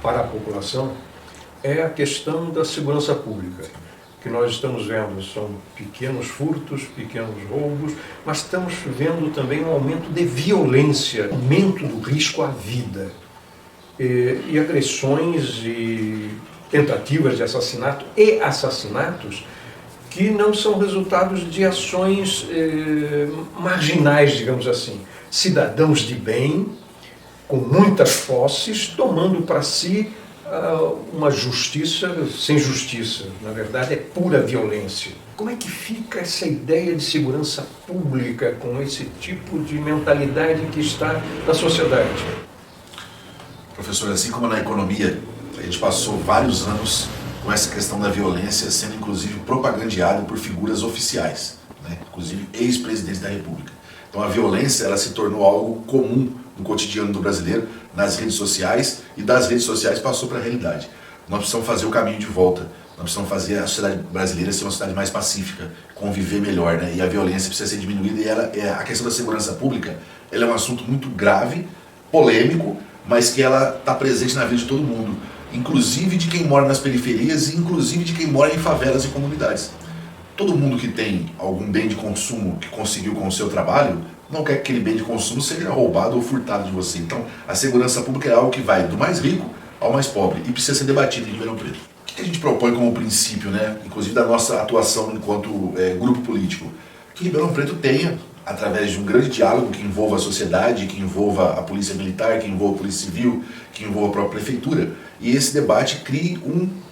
para a população é a questão da segurança pública. O que nós estamos vendo são pequenos furtos, pequenos roubos, mas estamos vendo também um aumento de violência, aumento do risco à vida. E agressões e tentativas de assassinato e assassinatos que não são resultados de ações marginais, digamos assim. Cidadãos de bem, com muitas posses, tomando para si uma justiça sem justiça. Na verdade, é pura violência. Como é que fica essa ideia de segurança pública com esse tipo de mentalidade que está na sociedade? Professor, assim como na economia, a gente passou vários anos com essa questão da violência sendo inclusive propagandeada por figuras oficiais, né? Inclusive ex-presidentes da República. Então a violência ela se tornou algo comum no cotidiano do brasileiro, nas redes sociais, e das redes sociais passou para a realidade. Nós precisamos fazer o caminho de volta, nós precisamos fazer a sociedade brasileira ser uma sociedade mais pacífica, conviver melhor, né? E a violência precisa ser diminuída, e a questão da segurança pública ela é um assunto muito grave, polêmico, mas que ela está presente na vida de todo mundo, inclusive de quem mora nas periferias e inclusive de quem mora em favelas e comunidades. Todo mundo que tem algum bem de consumo que conseguiu com o seu trabalho, não quer que aquele bem de consumo seja roubado ou furtado de você. Então, a segurança pública é algo que vai do mais rico ao mais pobre e precisa ser debatido em Ribeirão Preto. O que a gente propõe como princípio, né, inclusive da nossa atuação enquanto grupo político? Que Ribeirão Preto tenha, através de um grande diálogo que envolva a sociedade, que envolva a polícia militar, que envolva a polícia civil, que envolva a própria prefeitura, e esse debate crie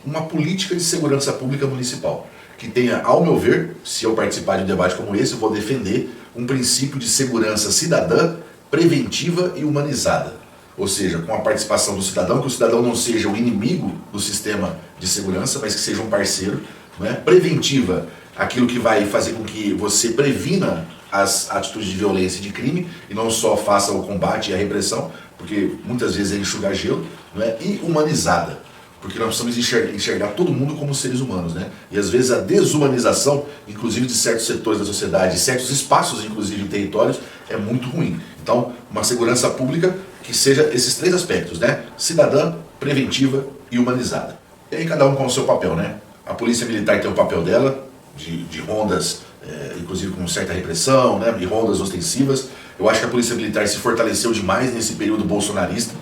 uma política de segurança pública municipal, que tenha, ao meu ver, se eu participar de um debate como esse, eu vou defender um princípio de segurança cidadã, preventiva e humanizada. Ou seja, com a participação do cidadão, que o cidadão não seja o inimigo do sistema de segurança, mas que seja um parceiro, né? Preventiva, aquilo que vai fazer com que você previna as atitudes de violência e de crime, e não só faça o combate e a repressão, porque muitas vezes é enxugar gelo, né? E humanizada, porque nós precisamos enxergar todo mundo como seres humanos, né? E às vezes a desumanização, inclusive de certos setores da sociedade, certos espaços, inclusive em territórios, é muito ruim. Então, uma segurança pública que seja esses três aspectos, né? Cidadã, preventiva e humanizada. E aí cada um com o seu papel, né? A polícia militar tem o papel dela, de rondas, inclusive com certa repressão, né? De rondas ostensivas. Eu acho que a polícia militar se fortaleceu demais nesse período bolsonarista,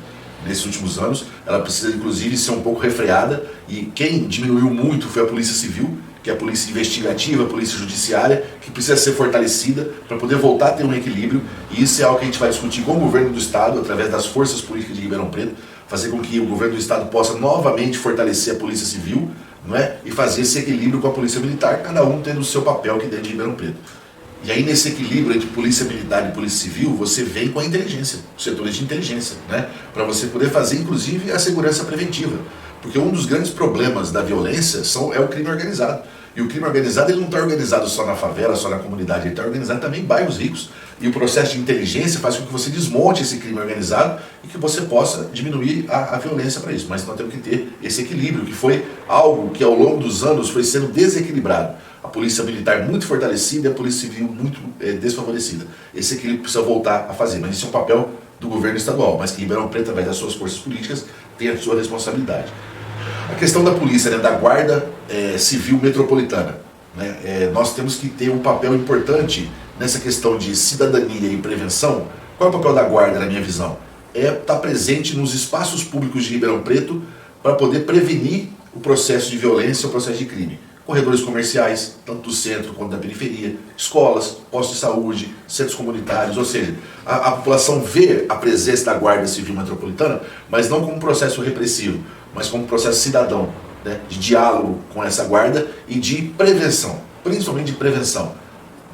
nesses últimos anos. Ela precisa inclusive ser um pouco refreada, e quem diminuiu muito foi a polícia civil, que é a polícia investigativa, a polícia judiciária, que precisa ser fortalecida para poder voltar a ter um equilíbrio, e isso é algo que a gente vai discutir com o governo do estado, através das forças políticas de Ribeirão Preto, fazer com que o governo do estado possa novamente fortalecer a polícia civil, não é? E fazer esse equilíbrio com a polícia militar, cada um tendo o seu papel aqui dentro de Ribeirão Preto. E aí nesse equilíbrio entre polícia militar e polícia civil, você vem com a inteligência, os setores de inteligência, né? Para você poder fazer inclusive a segurança preventiva. Porque um dos grandes problemas da violência é o crime organizado. E o crime organizado ele não está organizado só na favela, só na comunidade, ele está organizado também em bairros ricos. E o processo de inteligência faz com que você desmonte esse crime organizado e que você possa diminuir a violência para isso. Mas nós temos que ter esse equilíbrio, que foi algo que ao longo dos anos foi sendo desequilibrado. A polícia militar muito fortalecida e a polícia civil muito desfavorecida. Esse equilíbrio precisa voltar a fazer, mas isso é um papel do governo estadual, mas que Ribeirão Preto, através das suas forças políticas, tem a sua responsabilidade. A questão da polícia, né, da guarda civil metropolitana, né, nós temos que ter um papel importante nessa questão de cidadania e prevenção. Qual é o papel da guarda, na minha visão? É estar presente nos espaços públicos de Ribeirão Preto para poder prevenir o processo de violência, o processo de crime. Corredores comerciais, tanto do centro quanto da periferia, escolas, postos de saúde, centros comunitários, ou seja, a população vê a presença da Guarda Civil Metropolitana, mas não como um processo repressivo, mas como um processo cidadão, né, de diálogo com essa guarda e de prevenção, principalmente de prevenção,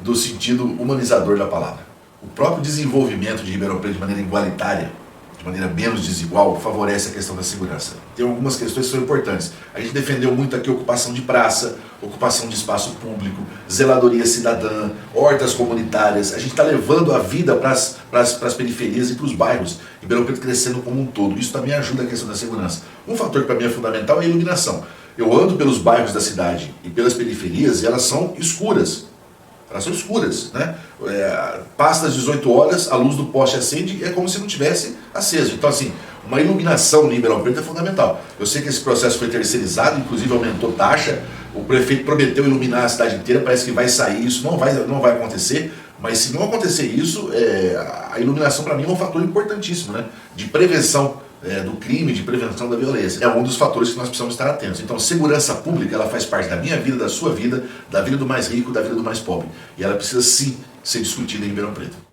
do sentido humanizador da palavra. O próprio desenvolvimento de Ribeirão Preto de maneira igualitária, de maneira menos desigual, favorece a questão da segurança. Tem algumas questões que são importantes. A gente defendeu muito aqui ocupação de praça, ocupação de espaço público, zeladoria cidadã, hortas comunitárias. A gente está levando a vida para as periferias e para os bairros. Ribeirão Preto crescendo como um todo. Isso também ajuda a questão da segurança. Um fator que para mim é fundamental é a iluminação. Eu ando pelos bairros da cidade e pelas periferias e elas são escuras. Elas são escuras, né? Passa das 18 horas, a luz do poste acende e é como se não tivesse aceso. Então, assim, uma iluminação em Ribeirão Preto é fundamental. Eu sei que esse processo foi terceirizado, inclusive aumentou taxa, o prefeito prometeu iluminar a cidade inteira, parece que vai sair, isso não vai acontecer, mas se não acontecer isso, a iluminação para mim é um fator importantíssimo, né? De prevenção do crime, de prevenção da violência. É um dos fatores que nós precisamos estar atentos. Então, segurança pública, ela faz parte da minha vida, da sua vida, da vida do mais rico, da vida do mais pobre. E ela precisa sim ser discutida em Ribeirão Preto.